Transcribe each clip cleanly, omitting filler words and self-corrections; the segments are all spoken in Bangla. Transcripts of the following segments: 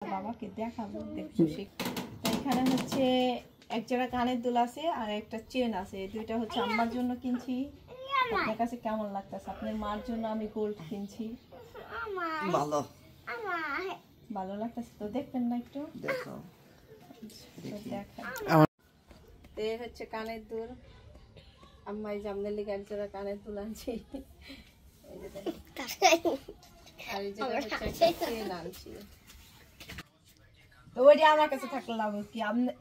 বাবাকে দেখাবো দেখো এখানে হচ্ছে এক জোড়া কানের দুল আছে আর একটা চেন আছে দুইটা হচ্ছে আম্মার জন্য কিনছি আপনার কাছে কেমন লাগতেছে আপনার মার জন্য আমি গোল্ড কিনছি ভালো ভালো লাগতেছে তো দেখবেন না একটু দেখো এই হচ্ছে কানের দুল আম্মা এই জামনের লিগে এক জোড়া কানের দুল আনছি এই যে দেখেন আর এই যে হচ্ছে একটা চেন আনছি তো ওইটা আমার কাছে থাকলে লাভ কি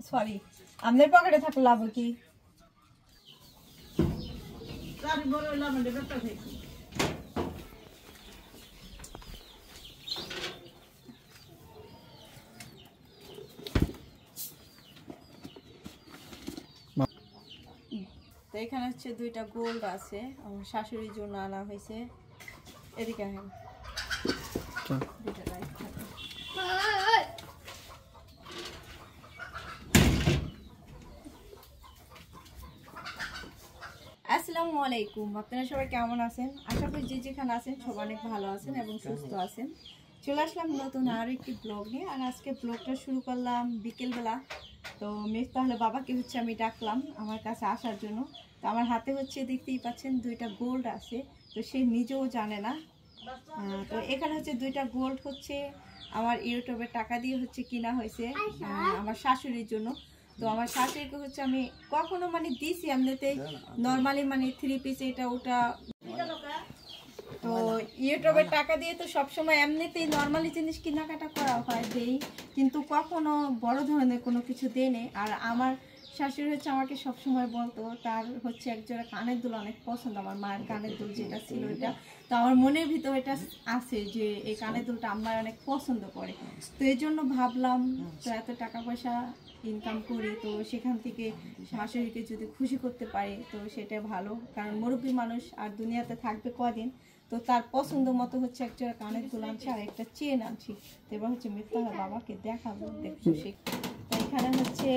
সরি আপনার পকেটে থাকলে লাভ কি তো এখানে হচ্ছে দুইটা গোল্ড আছে আমার শাশুড়ির জন্য আনা হয়েছে এদিকে আসেন দুইটা লাইট থাকে আসসালামু আলাইকুম আপনারা সবাই কেমন আছেন আশা করি যে যেখানে আছেন সবাই অনেক ভালো আছেন এবং সুস্থ আছেন চলে আসলাম নতুন আরো একটি ব্লগ নিয়ে আর আজকে ব্লগটা শুরু করলাম বিকেলবেলা তো তাহলে বাবাকে হচ্ছে আমি ডাকলাম আমার কাছে আসার জন্য তো আমার হাতে হচ্ছে দেখতেই পাচ্ছেন দুইটা গোল্ড আছে তো সে নিজেও জানে না তো এখানে হচ্ছে দুইটা গোল্ড হচ্ছে আমার ইউটিউবের টাকা দিয়ে হচ্ছে কিনা হয়েছে আমার শাশুড়ির জন্য তো আমার শাশুড়িকে হচ্ছে আমি কখনো মানে দিছি এমনিতে নর্মালি মানে 3 পিস এটা ওটা তো ইউটিউবের টাকা দিয়ে তো সবসময় এমনিতেই নর্মালি জিনিস কেনাকাটা করা হয় দেই কিন্তু কখনো বড় ধরনের কোনো কিছু দেয় নেই আর আমার শাশুড়ি হচ্ছে আমাকে সবসময় বলতো তার হচ্ছে একজোড়া কানের দুল অনেক পছন্দ আমার মায়ের কানের দুল যেটা ছিল এটা তো আমার মনের ভিতর এটা আছে যে এই কানের দুলটা আমার অনেক পছন্দ করে তো এই জন্য ভাবলাম তো এত টাকা পয়সা ইনকাম করি তো সেখান থেকে শাশুড়িকে যদি খুশি করতে পারি তো সেটা ভালো কারণ মুরব্বী মানুষ আর দুনিয়াতে থাকবে কদিন তো তার পছন্দ মতো হচ্ছে একটা কানের দুল আনছি আর একটা চেন আনছি তো এবার হচ্ছে মিথ্যা বাবাকে দেখাবো দেখো সে তো এখানে হচ্ছে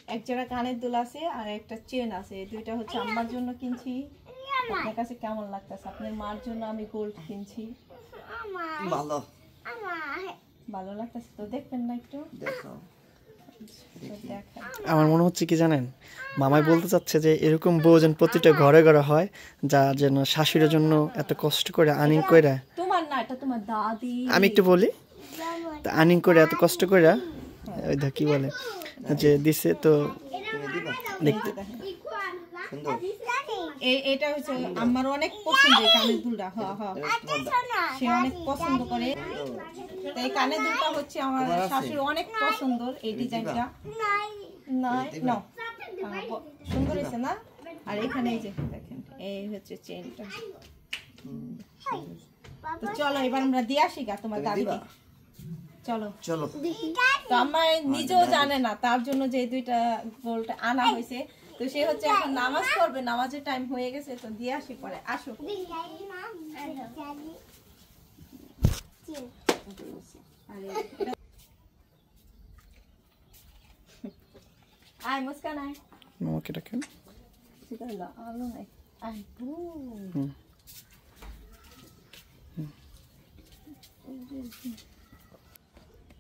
এক জোড়া কানের দুল আছে আর একটা চেন আছে দুইটা হচ্ছে আম্মার জন্য কিনছি আপনার কাছে কেমন লাগতেছে আপনার মার জন্য আমি গোল্ড কিনছি ভালো ভালো লাগতেছে তো দেখবেন না একটু দেখো আমার মনে হচ্ছে কি জানেন মামাই বলতে চাচ্ছে যে এরকম বউ যেন প্রতিটা ঘরে ঘরে হয় যা যেন শাশুড়ির জন্য এত কষ্ট করে আর্নিং করে তোমার না এটা তোমার দাদি আমি একটু বলি তা আর্নিং করে এত কষ্ট করে ওই দা কি বলে যে দিছে তো দেখতে সুন্দর এটা হচ্ছে আমার অনেক পছন্দ এই কানের দুলটা সে অনেক পছন্দ করে তো এই কানের দুলটা হচ্ছে আমার শাশুড়ি অনেক পছন্দ এই ডিজাইনটা না সুন্দর হয়েছে না আর এখানে এই যে দেখেন এই হচ্ছে চেনটা তো চলো এবার আমরা দিয়ে আসি গা তোমার দাদিকে চলো চলো তো আমার নিজেও জানে না তার জন্য যে দুইটা গোল্ড আনা হয়েছে তো সে হচ্ছে এখন নামাজ পড়বে নামাজের টাইম হয়ে গেছে তো দিয়ে আসি পরে আসো আয় মুস্কান আয় মামাকে ডাকেন আলো নাই আয়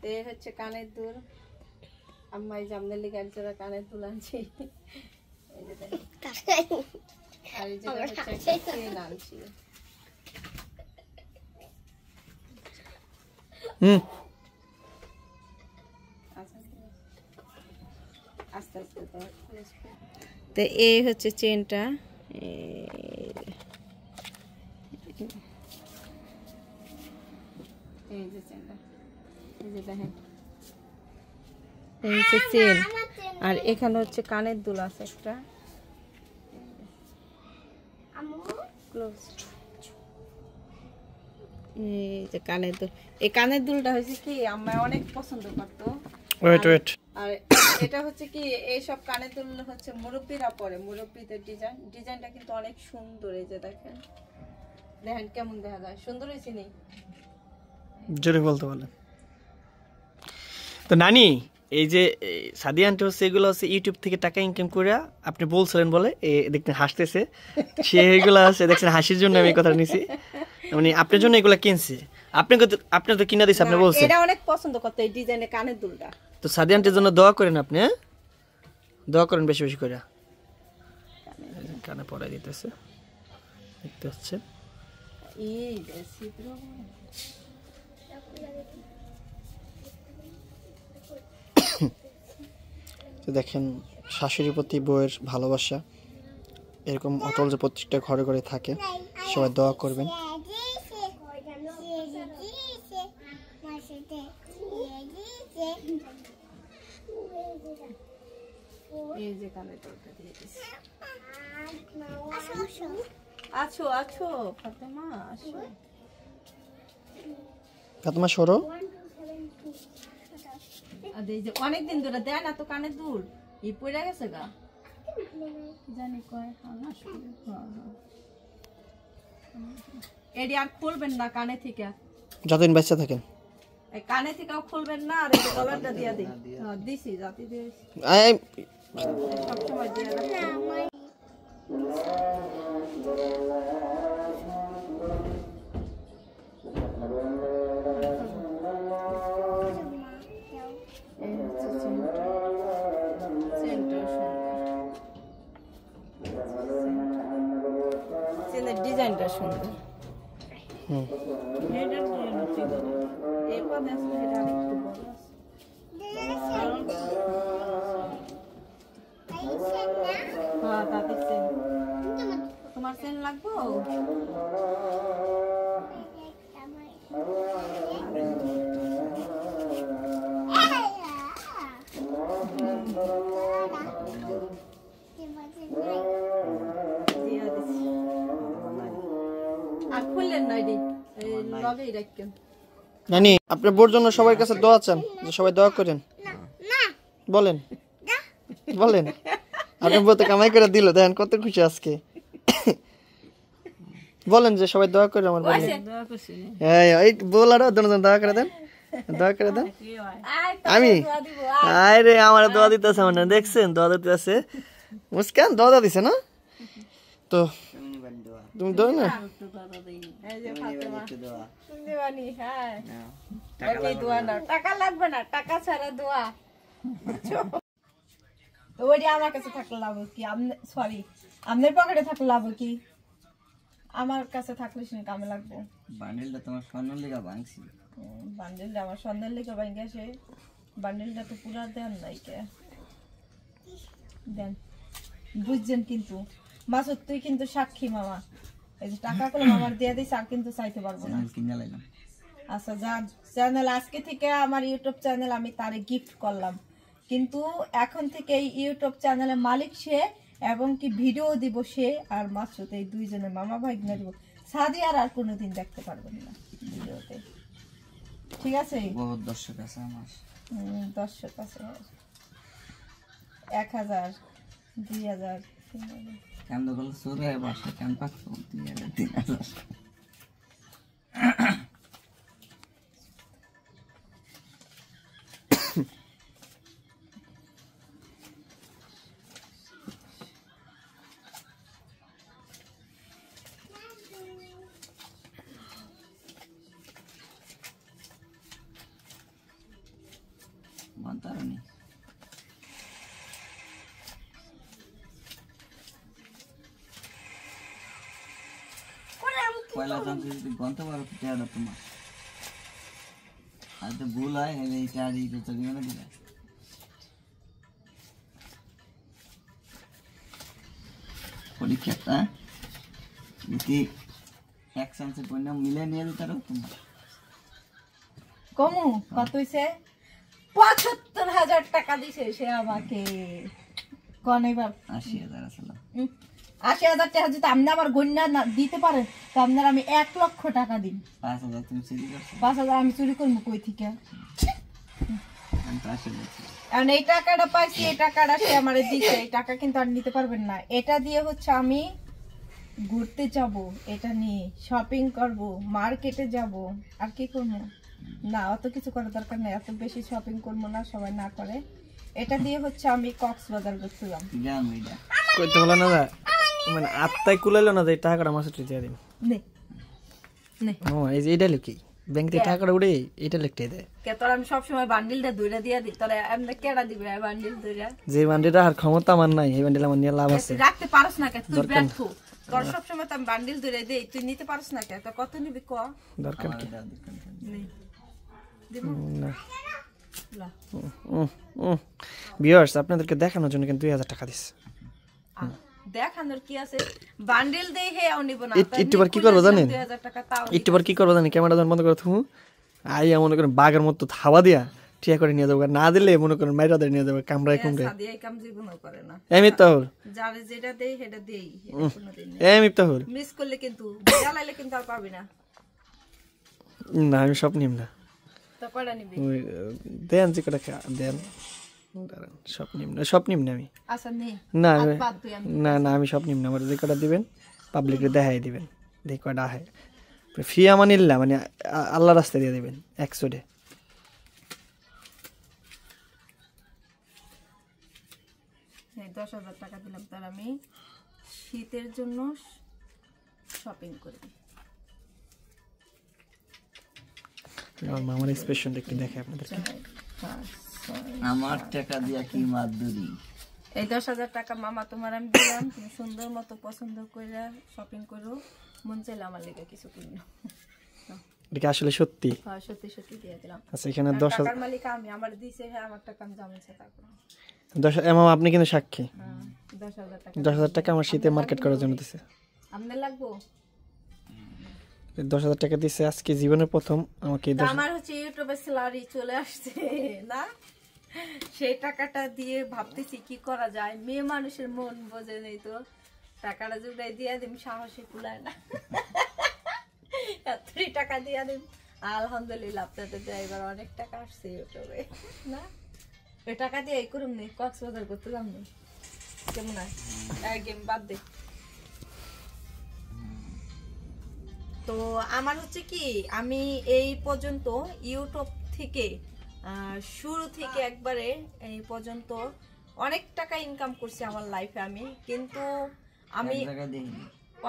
এই হচ্ছে কানের দুল আম্মাই জামনের লিগে এক জোড়া কানের দুল আনছি আর এই যে হচ্ছে একটা চেন আনছি আস্তে আস্তে তো এই হচ্ছে চেনটা এই যে চেনটা এই যে দেখেন এই হচ্ছে চেন আর এখানে হচ্ছে কানের দুল আছে একটা এই যে কানের দুল এই কানের দুলটা হচ্ছে কি আমরা অনেক পছন্দ করতো আর এটা হচ্ছে কি এই সব কানের দুল হচ্ছে মুরব্বীরা পরে মুরব্বীদের ডিজাইনটা কিন্তু অনেক সুন্দর এই যে দেখেন দেখেন কেমন দেখা যায় সুন্দর হয়েছে নি জোরে বলতে বলে তো নানি এই যে সাদিয়া আন্টি হচ্ছে এগুলো হচ্ছে ইউটিউব থেকে টাকা ইনকাম করে আপনি বলছিলেন বলে দেখতে হাসতেছে সে এগুলো আছে দেখছেন হাসির জন্য আমি কথা নিছি মানে আপনার জন্য এগুলো কিনছি আপনি তো কিনা দিছে আপনি বলছেন এটা অনেক পছন্দ করতে এই ডিজাইনের কানের দুলটা। তো সাদিয়া আন্টির জন্য দোয়া করেন আপনি, হ্যাঁ দোয়া করেন বেশি বেশি করে। কানে পরাই দিতেছে দেখতে হচ্ছে। এই ছিদ্র তো দেখেন শাশুড়ির প্রতি বউয়ের ভালোবাসা এরকম অটল যে প্রত্যেকটা ঘরে ঘরে থাকে। সবাই দোয়া করবেন। এই যে কানের দুলটা দিয়ে দিছি। আছো আছো ফাতেমা আসো। ফাতেমা সরো। আর এই যে অনেকদিন ধরে দেয় না তো কানের দুল, ই পড়ে গেছে গা জানি কয় এডি আর খুলবেন না কানে থেকে, যতদিন বাচ্চা থাকেন এই কানে থেকেও খুলবেন না। আর এই কলারটা দিয়া দিই, দিছি জাতি দিয়েছি সবসময় দিয়ে রাখি। ডিজাইনটা সুন্দর। তোমার চেন লাগবো? আর খুললেন না এডি, লগেই রাখেন। নানি আপনার বোর জন্য সবার কাছে দোয়া চান, যে সবাই দোয়া করেন। বলেন বলেন আপনার বউ তো কামাই করে দিল, দেখেন কত খুশি আজকে। বলেন যে সবাই দোয়া করে আমার বলে। এই বলারও দুজন দোয়া করে দেন, দোয়া করে দেন। আমি আরে আমার দোয়া দিতেছে মানে দেখছেন, দোয়া দিতেছে মুস্কান, দোয়া দিছে না তো তুমি দোয়া না। টাকা লাগবে না, টাকা ছাড়া দোয়া। ওইটা আমার কাছে থাকলে লাভ কি? সরি আপনার পকেটে থাকলে লাভ কি? আমার কাছে থাকলে শুনে কামে লাগবো। বান্ডিলটা তোমার স্বর্ণের লেগা ভাঙছি। বান্ডিলটা আমার স্বর্ণের লেগে ভাঙে গেছে। বান্ডিলটা তো পুরা দেন নাই কে দেন, বুঝছেন? কিন্তু মাসুদ তুই কিন্তু সাক্ষী মামা, এই যে টাকা গুলো মামার দিয়ে দিস আর কিন্তু চাইতে পারবো না। কিনে লাইলাম। আচ্ছা যার চ্যানেল আজকে থেকে আমার ইউটিউব চ্যানেল আমি তারে গিফট করলাম, কিন্তু এখন থেকে এই ইউটিউব চ্যানেলের মালিক সে এবং কি ভিডিও দিব সে আর মাসুদ, এই দুইজনের মামা ভাগ্নে দিব। সাদিয়ার আর কোনোদিন দেখতে পারবেন না ভিডিওতে, ঠিক আছে? বহুত দর্শক আছে আমার। দর্শক আছে 1000 2000 কেন বল সুরে বাসা কেন পাচ্ছ 3000 mantarani পয়লা জানতে যদি গন্তে পারো তেয়াটা তোমার আর তো ভুল হয় এই চারি তো তুমি না দিলে পরীক্ষাটা যদি এক চান্সে পয়না মিলে নিয়ে দিতারো তোমার কমু কত হইছে? ৭৫,০০০ টাকা দিছে সে আমাকে। কোন এবার ৮০,০০০ আসলে ৮০,০০০ টাকা যদি আপনি আমার গন্যা দিতে পারেন তো আপনার আমি ১,০০,০০০ টাকা দিন। ৫,০০০ তুমি চুরি করছো? ৫,০০০ আমি চুরি করবো কই থেকে? আমি তো ৮০ বলছি। কারণ এই টাকাটা পাইছি, এই টাকাটা সে আমারে দিছে, এই টাকা কিন্তু আর নিতে পারবেন না। এটা দিয়ে হচ্ছে আমি ঘুরতে যাব, এটা নিয়ে শপিং করব, মার্কেটে যাব, আর কি করবো না, অত কিছু করার দরকার নেই, এত বেশি শপিং করবো না, সবাই না করে। এটা দিয়ে হচ্ছে আমি কক্সবাজার ঘুরছিলাম। কইতে হলো না দা, মানে আত্মাই কুলাইলো না যে টাকাটা মাসে দিয়ে দিন। নে নে ও এই যে এটা লুকি ব্যাংক থেকে টাকাটা উঠে এটা লিখতে দেয়। কে তোর আমি সবসময় বান্ডিলটা দূরে দিয়ে দিই, তোরা এমনি কেডা দিবে বান্ডিল দূরে? যে বান্ডিলটা আর ক্ষমতা আমার নাই, এই বান্ডিল আমার নিয়ে লাভ আছে। তুই রাখতে পারস না কে? তুই ব্যর্থ। তোর সবসময় তো আমি বান্ডিল দূরে দেই, তুই নিতে পারস না কে? তো কত নিবি ক? দরকার কি? নেই দিব না লা ভিউয়ার্স, আপনাদেরকে দেখানোর জন্য কিন্তু 2000 টাকা দিচ্ছে। দেখানোর কি আছে? বান্ডিল দেই হে আও নিব না। একটু বার কি করবো জানেন? 2000 টাকা তাও একটু বার কি করবো জানেন? ক্যামেরা যখন বন্ধ করে থু আইয়া মনে করেন বাঘের মতো থাবা দিয়া ঠিক করে নিয়ে যাবো, না দিলে মনে করেন মাইরা দিয়ে নিয়ে যাবো কামড়ায় কুমড়ে। সাদি এই কাম জীবনও করে না। এমনি তাহল যারে যেটা দেই সেটা দেই, এটা কোনোদিন না। এমনি তাহল মিস করলে কিন্তু জ্বালাইলে কিন্তু আর পাবি না। না, আমি সব নিম না। তো কয়টা নিবি? ওই দেন যে কটা দেন, দাঁড়ান, সব নিম না আমি। আচ্ছা নে না বাদ তুই আমি না আমি সব নিম না। আমার যে কটা দিবেন পাবলিকে দেখাই দিবেন, দেখি কটা আহে। ফি আমার নিল্লা মানে আল্লাহ রাস্তায় দিয়ে দিবেন 100 এই 10,000 টাকা দিলাম, তার আমি শীতের জন্য শপিং করবি। আমার মামার এক্সপ্রেশন একটু দেখে আপনাদেরকে। আমার টাকা দিয়া কি মাদুরি। এই 10,000 টাকা মামা তোমার আমি দিলাম, তুমি সুন্দর মতো পছন্দ করে শপিং করো, মন চাইলে আমার লেগে কিছু কিনো। এটা কি আসলে সত্যি? হ্যাঁ সত্যি সত্যি দিয়ে দিলাম। আচ্ছা, এখানে আর 10,000 টাকার মালিক আমি, আমার দিছে হ্যাঁ, আমার টাকা আমি জামিন সে থাকবো। 10 মামা আপনি কিন্তু সাক্ষী। হ্যাঁ 10,000 টাকা 10,000 টাকা আমার শীতে মার্কেট করার জন্য দিছে। আপনার লাগবো? 10,000 টাকা দিছে আজকে জীবনের প্রথম আমাকে। তা আমার হচ্ছে ইউটিউবে স্যালারি চলে আসছে না, সেই টাকাটা দিয়ে ভাবতেছি কি করা যায়। মেয়ে মানুষের মন বোঝে নেই তো, টাকাটা জুড়াই দিয়ে দিম, সাহসে কুলায় না। এতই টাকা দিয়ে দিম। আলহামদুলিল্লাহ আপনাদের ড্রাইভার অনেক টাকা আসছে ইউটিউবে না, ওই টাকা দিয়ে এই করুম নি, কক্সবাজার করতে যাম নি, কেমন হয়? গেম বাদ দে। তো আমার হচ্ছে কি, আমি এই পর্যন্ত ইউটিউব থেকে শুরু থেকে একবারে এই পর্যন্ত অনেক টাকা ইনকাম করছি আমার লাইফে আমি, কিন্তু আমি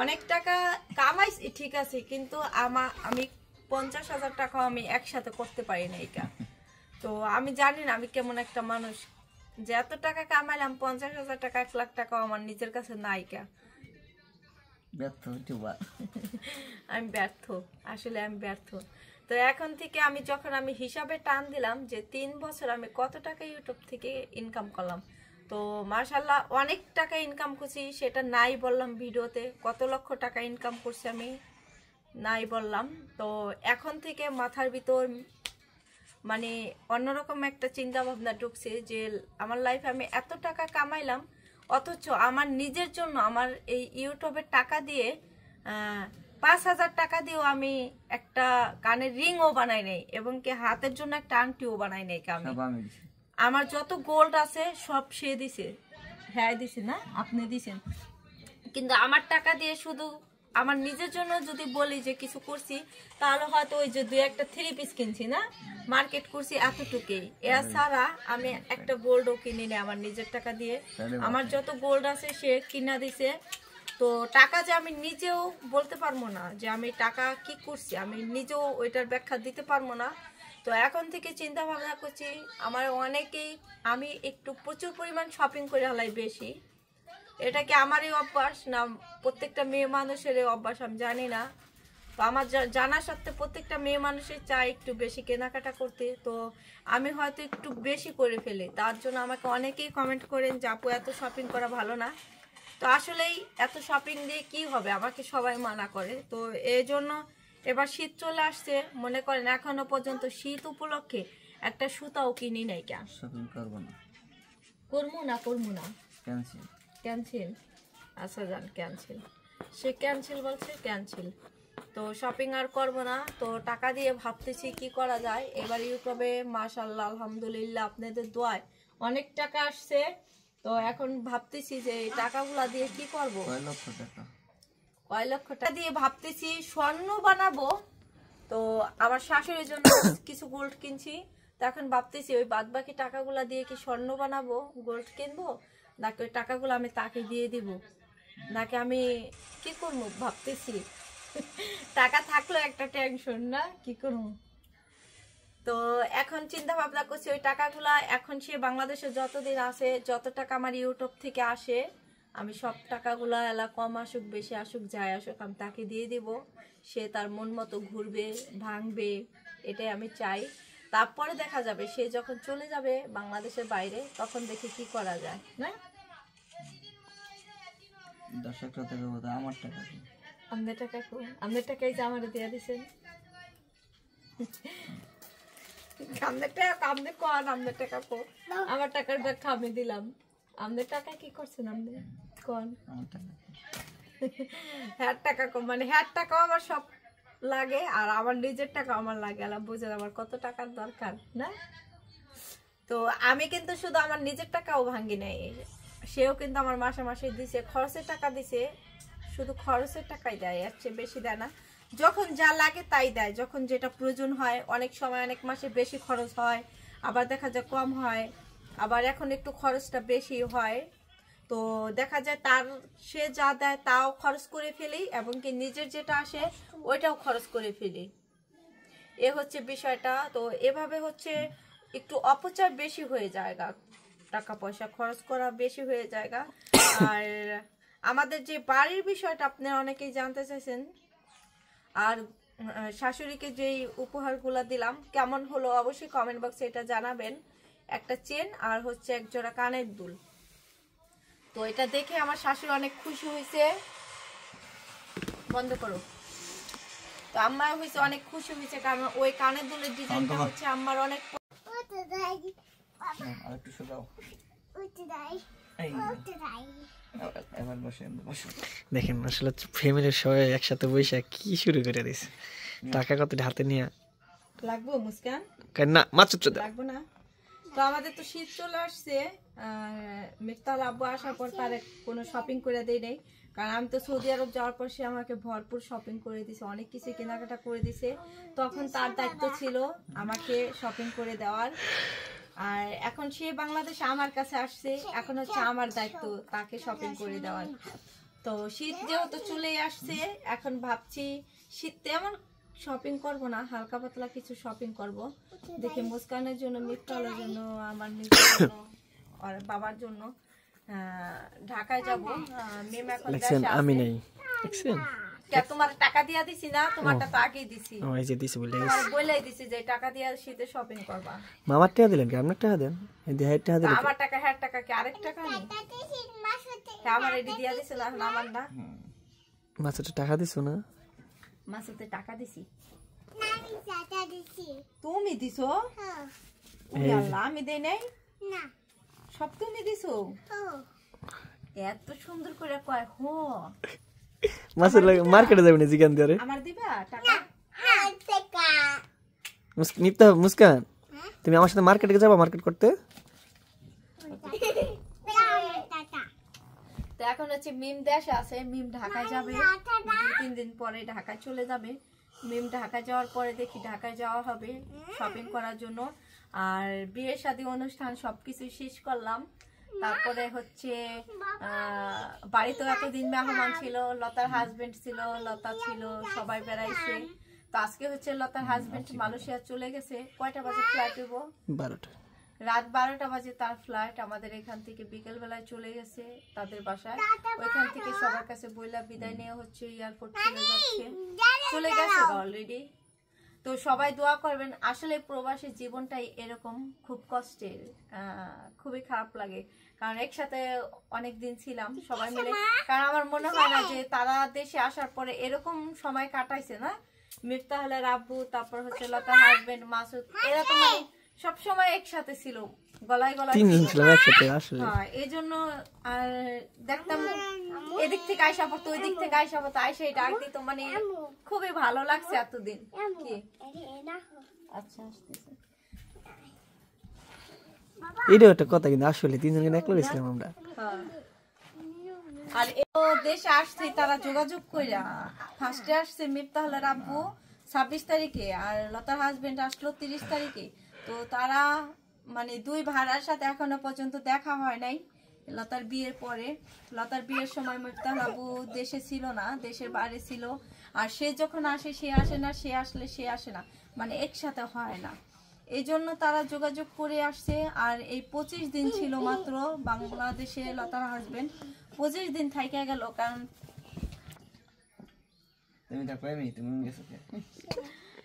অনেক টাকা কামাইছি ঠিক আছে, কিন্তু আমি 50,000 টাকা আমি একসাথে করতে পারি না এটা। তো আমি জানি না আমি কেমন একটা মানুষ, যে এত টাকা কামাইলাম 50,000 টাকা 1 লাখ টাকা আমার নিজের কাছে নাইকা। আমি ব্যর্থ, আসলে আমি ব্যর্থ। তো এখন থেকে আমি যখন আমি হিসাবে টান দিলাম যে 3 বছর আমি কত টাকা ইউটিউব থেকে ইনকাম করলাম, তো মাশাআল্লাহ অনেক টাকা ইনকাম করছি, সেটা নাই বললাম ভিডিওতে। কত লক্ষ টাকা ইনকাম করছি আমি নাই বললাম। তো এখন থেকে মাথার ভিতর মানে অন্যরকম একটা চিন্তা ভাবনা ঢুকছে যে আমার লাইফে আমি এত টাকা কামাইলাম, অথচ আমার নিজের জন্য আমার এই ইউটিউবের টাকা দিয়ে 5,000 টাকা দিয়েও আমি একটা কানের রিংও বানাই নাই, এবং কি হাতের জন্য একটা আংটিও বানাই নাই। আমার যত গোল্ড আছে সব সে দিছে, হ্যাঁ দিছে না, আপনি দিছেন, কিন্তু আমার টাকা দিয়ে শুধু আমার নিজের জন্য যদি বলি যে কিছু করছি, তাহলে হয়তো ওই যে 2-1টা 3 পিস কিনছি না, মার্কেট করছি এতটুকুই। এছাড়া আমি একটা গোল্ডও কিনি না আমার নিজের টাকা দিয়ে। আমার যত গোল্ড আছে সে কিনা দিছে। তো টাকা যে আমি নিজেও বলতে পারবো না যে আমি টাকা কি করছি, আমি নিজেও ওইটার ব্যাখ্যা দিতে পারবো না। তো এখন থেকে চিন্তা ভাবনা করছি, আমার অনেকেই, আমি একটু প্রচুর পরিমাণ শপিং করে হলাই বেশি। এটা কি আমারই অভ্যাস না প্রত্যেকটা মেয়ে মানুষের অভ্যাস আমি জানি না। তো আমার জানা সত্ত্বে প্রত্যেকটা মেয়ে মানুষের চাই একটু বেশি কেনাকাটা করতে, তো আমি হয়তো একটু বেশি করে ফেলি। তার জন্য আমাকে অনেকেই কমেন্ট করেন যে আপু এত শপিং করা ভালো না। তো আসলেই এত শপিং দিয়ে কি হবে, আমাকে সবাই মানা করে। তো এই জন্য এবার শীত চলে আসছে, মনে করেন এখনো পর্যন্ত শীত উপলক্ষে একটা সুতাও কিনি নাই। কেন শপিং করব না? করবো না ক্যান্সেল। ক্যান্সেল? আচ্ছা যান ক্যান্সেল। সে ক্যান্সেল বলছে, ক্যান্সেল। তো শপিং আর করবো না। তো টাকা দিয়ে ভাবতেছি কি করা যায়। এবার ইউটিউবে মাশাআল্লাহ আলহামদুলিল্লাহ আপনাদের দোয়ায় অনেক টাকা আসছে। তো এখন ভাবতেছি যে এই টাকাগুলা দিয়ে কি করব। কয় লক্ষ টাকা দিয়ে ভাবতেছি স্বর্ণ বানাবো। তো আমার শাশুড়ির জন্য কিছু গোল্ড কিনছি। তো এখন ভাবতেছি ওই বাদ বাকি টাকাগুলা দিয়ে কি স্বর্ণ বানাবো, গোল্ড কিনবো, নাকি ওই টাকাগুলো আমি তাকে দিয়ে দিব, নাকি আমি কি করবো ভাবতেছি। টাকা থাকলো একটা টেনশন না, কি করব। তো এখন চিন্তা ভাবনা করছি ওই টাকাগুলা এখন সে বাংলাদেশে যতদিন আছে, যত টাকা আমার ইউটিউব থেকে আসে, আমি সব টাকাগুলা এলা কম আসুক বেশি আসুক যাই আসুক আমি তাকে দিয়ে দিব। সে তার মন মতো ঘুরবে, ভাঙবে, এটাই আমি চাই। তারপরে দেখা যাবে সে যখন চলে যাবে বাংলাদেশের বাইরে, তখন দেখি কি করা যায়। না দর্শকরা তো বলতো আমার টাকা কি? আমাদের টাকা কো, আমাদের টাকাই যে আমার দিয়ে দিছেন। আমাদের টাকা আমাদের কোন, আমাদের টাকা কো, আমার টাকার ব্যাখ্যা আমি দিলাম। আমাদের টাকা কি করছেন আমাদের কোন? আমার টাকা হ্যাঁ টাকা কম, মানে হ্যাঁ টাকাও আমার সব লাগে আর আমার নিজের টাকা আমার লাগে। আলা বুঝেন আমার কত টাকার দরকার না। তো আমি কিন্তু শুধু আমার নিজের টাকাও ভাঙ্গি নাই, সেও কিন্তু আমার মাসে মাসে দিছে, খরচের টাকা দিছে, শুধু খরচের টাকাই দেয়, এর চেয়ে বেশি দেয় না। যখন যা লাগে তাই দেয়, যখন যেটা প্রয়োজন হয়। অনেক সময় অনেক মাসে বেশি খরচ হয়, আবার দেখা যায় কম হয়, আবার এখন একটু খরচটা বেশি হয়। তো দেখা যায় তার সে যা দেয় তাও খরচ করে ফেলি, এবং কি নিজের যেটা আসে ওইটাও খরচ করে ফেলি, এ হচ্ছে বিষয়টা। তো এভাবে হচ্ছে একটু অপচয় বেশি হয়ে যায়, টাকা পয়সা খরচ করা বেশি হয়ে যায়। আর আমাদের যে বাড়ির বিষয়টা আপনারা অনেকেই জানতে চাইছেন, আর শাশুড়িকে যেই উপহারগুলো দিলাম কেমন হলো অবশ্যই কমেন্ট বক্সে এটা জানাবেন। একটা চেন আর হচ্ছে এক জোড়া কানের দুল। তো এটা দেখে আমার শাশুড়ি অনেক খুশি হয়েছে। বন্ধ করো। তো আম্মাও হয়েছে অনেক খুশি হয়েছে, কারণ ওই কানের দুলের ডিজাইনটা হচ্ছে আমার অনেক। আর একটু শোনাও। এবার বসে বসো। দেখেন আসলে ফ্যামিলির সবাই একসাথে বসে কি শুরু করে দিছে, টাকা কত হাতে নিয়ে লাগবো মুস্কান না মাত্র লাগবো না। তো আমাদের তো শীত চলে আসছে, মিফতাল আব্বু আসার পর তার কোনো শপিং করে দেই নাই, কারণ আমি তো সৌদি আরব যাওয়ার পর সে আমাকে ভরপুর শপিং করে দিছে, অনেক কিছু কেনাকাটা করে দিছে। তখন তার দায়িত্ব ছিল আমাকে শপিং করে দেওয়ার, আর এখন সে বাংলাদেশে আমার কাছে আসছে, এখন হচ্ছে আমার দায়িত্ব তাকে শপিং করে দেওয়ার। তো শীত যেহেতু চলেই আসছে, এখন ভাবছি শীত তেমন শপিং করব না, হালকা পাতলা কিছু শপিং করব। দেখি মুস্কানের জন্য, মিফতালের জন্য, আমার নিজের জন্য আর বাবার জন্য ঢাকায় যাব। মেম এখন দেশে আছে। আমি নাই দেখছেন তোমার টাকা দিয়া দিছি না, তোমারটা তো আগেই দিছি, ওই যে দিছি বলে বলেই দিছি যে টাকা দিয়া শীতে শপিং করবা। মামার টাকা দিলেন কি আপনার টাকা দেন? এই যে টাকা দিলেন আমার টাকা হ্যাঁ টাকা কি আরেক টাকা নেই? আমার এডি দিয়া দিছে না, এখন আমার না। মাছটা টাকা দিছো না? মাসুতে টাকা দিছি, তুমি দিছো? আল্লাহ আমি দেই নাই না, সব তুমি দিছো। এত সুন্দর করে কয় হো মাছের লাগে মার্কেটে যাবেন জিগান দিয়ে আমার দিবা টাকা? মিফতা মুস্কান তুমি আমার সাথে মার্কেটে যাবা মার্কেট করতে? তো এখন হচ্ছে মিম দেশে আছে, মিম ঢাকায় যাবে 2-3 দিন পরে ঢাকায় চলে যাবে। মিম ঢাকায় যাওয়ার পরে দেখি ঢাকায় যাওয়া হবে শপিং করার জন্য। আর বিয়ে শাদী অনুষ্ঠান সবকিছু শেষ করলাম, তারপরে হচ্ছে বাড়িতে এতদিন মেহমান ছিল, লতার হাজবেন্ড ছিল, লতা ছিল, সবাই বেড়াইছে। তো আজকে হচ্ছে লতার হাজবেন্ড মালয়েশিয়া চলে গেছে। কয়টা বাজে ফ্লাইট হইব? 12টা, রাত 12টা বাজে তার ফ্লাইট। আমাদের এখান থেকে বিকেল বেলায় চলে গেছে তাদের বাসায়। ওইখান থেকে সবার কাছে বইলা বিদায় নিয়ে হচ্ছে এয়ারপোর্ট চলে যাচ্ছে, চলে গেছে অলরেডি। তো সবাই দোয়া করবেন। আসলে প্রবাসী জীবনটাই এরকম, খুব কষ্টের, খুবই খারাপ লাগে, কারণ একসাথে অনেক দিন ছিলাম সবাই মিলে। কারণ আমার মনে হয় না যে তারা দেশে আসার পরে এরকম সময় কাটাইছে না। মিফতাহুলের আব্বু, তারপর হচ্ছে লতার হাজবেন্ড মাসুদ, এরা তো মানে সবসময় একসাথে ছিল, গলায় গলায় 3 দিন ছিলাম একসাথে আসলে। হ্যাঁ, এই জন্য আর দেখতাম এদিক থেকে আইসা পড়তো, ওই দিক থেকে আইসা পড়তো, আইসা ডাক দিত, মানে খুবই ভালো লাগছে এতদিন। কি আচ্ছা আসতেছে, এইটাও একটা কথা, কিন্তু আসলে 3 জন একলা গেছিলাম আমরা। আর ও দেশে আসছে তারা যোগাযোগ কইরা, ফার্স্টে আসছে মিফতাহুলের আব্বু 26 তারিখে, আর লতার হাজবেন্ড আসলো 30 তারিখে। তো তারা মানে দুই ভাড়ার সাথে এখনো পর্যন্ত দেখা হয় নাই লতার বিয়ের পরে। লতার বিয়ের সময় মিফতাহুল আব্বু দেশে ছিল না, দেশের বাইরে ছিল। আর সে যখন আসে সে আসে না, সে আসলে সে আসে না, মানে একসাথে হয় না। এই জন্য তারা যোগাযোগ করে আসছে। আর এই 25 দিন ছিল মাত্র বাংলাদেশে লতার হাজবেন্ড 25 দিন থাইকা গেল, কারণ তুমি তো প্রেমী, তুমি গেছো কে?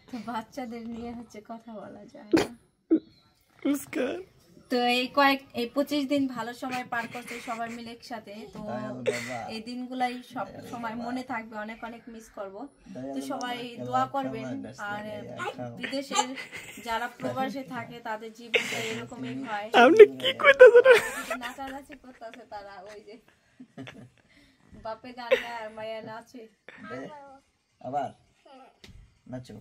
তো বাচ্চাদের নিয়ে হচ্ছে কথা বলা যায় না। তো এই 25 দিন ভালো সময় পার করছে সবাই মিলে একসাথে। তো এই দিনগুলাই সব সময় মনে থাকবে, অনেক অনেক মিস করব। তো সবাই দোয়া করবেন। আর বিদেশের যারা প্রবাসে থাকে তাদের জীবনটা এরকমই হয়। আপনি কি কইতাছেন? নাচানাচি করতেছে তারা, ওই যে বাপে গান গায় আর মায়া নাচে। আবার নাচো।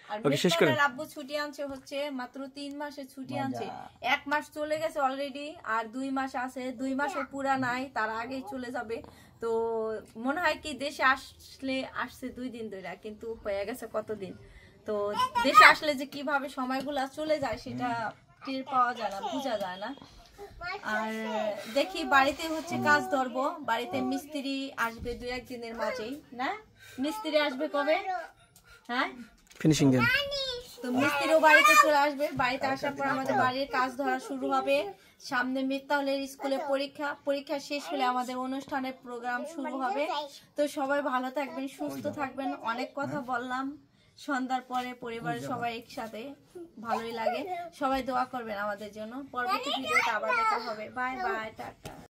আর মিস্টারের আব্বু ছুটি আনছে হচ্ছে মাত্র 3 মাসের ছুটি আনছে। 1 মাস চলে গেছে অলরেডি, আর 2 মাস আছে, 2 মাসও পুরা নাই, তার আগেই চলে যাবে। তো মনে হয় কি দেশে আসছে 2 দিন ধরে, কিন্তু হয়ে গেছে কতদিন। তো দেশে আসলে যে কিভাবে সময়গুলা চলে যায় সেটা টের পাওয়া যায় না, বোঝা যায় না। আর দেখি বাড়িতে হচ্ছে কাজ ধরবো, বাড়িতে মিস্ত্রি আসবে 2-1 দিনের মাঝেই। না মিস্ত্রি আসবে কবে? হ্যাঁ ফিনিশিং দেন। তো মিস্ত্রিও বাড়িতে চলে আসবে, বাড়িতে আসার পর আমাদের বাড়ির কাজ ধরা শুরু হবে। সামনে মিফতাহুলের স্কুলে পরীক্ষা শেষ হলে আমাদের অনুষ্ঠানের প্রোগ্রাম শুরু হবে। তো সবাই ভালো থাকবেন, সুস্থ থাকবেন। অনেক কথা বললাম সন্ধ্যার পরে, পরিবারের সবাই একসাথে, ভালোই লাগে। সবাই দোয়া করবেন আমাদের জন্য। পরবর্তী ভিডিওতে আবার দেখা হবে। Bye bye, tata.